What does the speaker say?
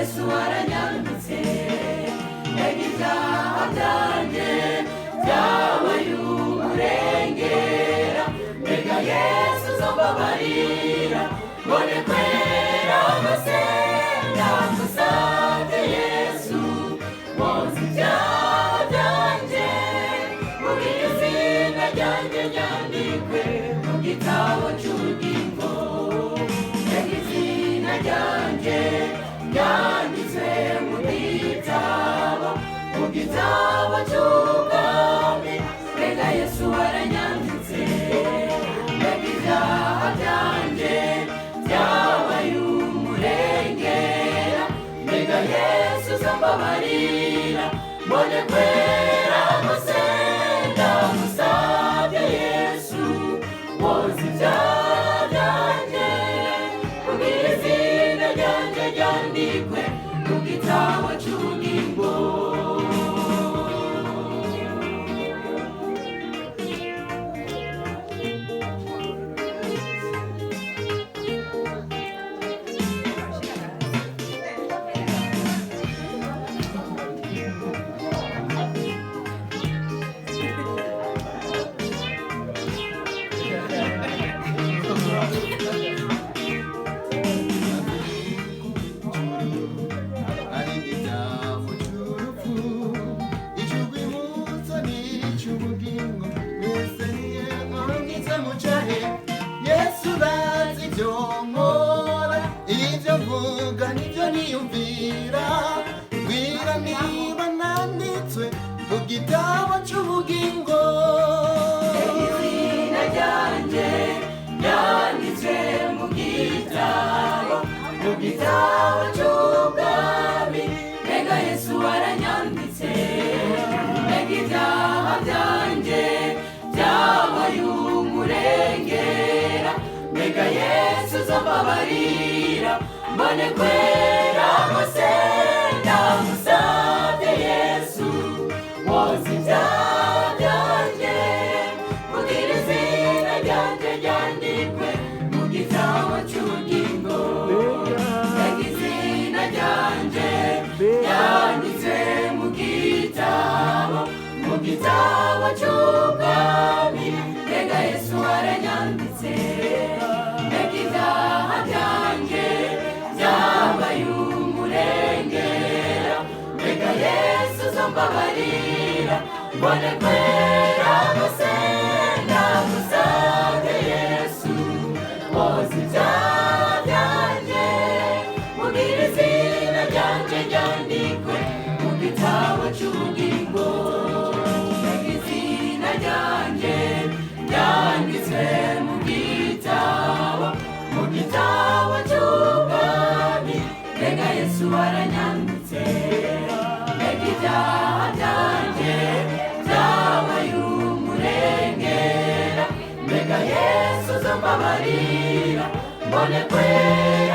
Yesu aranyambitse ibyaha byanjye byabaye umurengera mbega Yesu uzambabarira mbone kwera hose ndagusabye Yesu woza ibyaha byanjye vuga izina ryanjye ryandikwe mu gitabo cy'ubugingo mbega izina ryanjye ryanditswe mu gitabo cy'ubwami mbega Yesu aranyanditse mbega ibyaha byanjye byabaye umurengera mbega Yesu uzambabarira mbone kwera hose ndagusabye Yesu woza ibyaha byanjye vuga izina ryanjye ryandikwe mu gitabo cy'ubugingo. Gitabo cy'ubugingo izina ryanjye ryanditswe mu gitabo cy'ubwami mbega Yesu aranyanditse mbega ibyaha byanjye byabaye umurengera mbega Yesu uzambabarira mbone kwera hose ndagusabye Yesu woza ibyaha byanjye vuga izina ryanjye ryandikwe mu gitabo cy'ubugingo mbega izina ryanjye ryanditswe mu gitabo cy'ubwami mbega Yesu aranyanditse mbega ibyaha byanjye byabaye umurengera mbega Yesu uzambabarira mbone kwera hose ndagusabye Yesu woza ibyaha byanjye vuga izina ryanjye ryandikwe mu gitabo cy'ubugingo mbega izina ryanjye ryanditswe mu gitabo cy'ubwami mbega Yesu aranyanditse mbega ibyaha byanjye byabaye umurengera mbega Yesu uzambabarira mbone kwera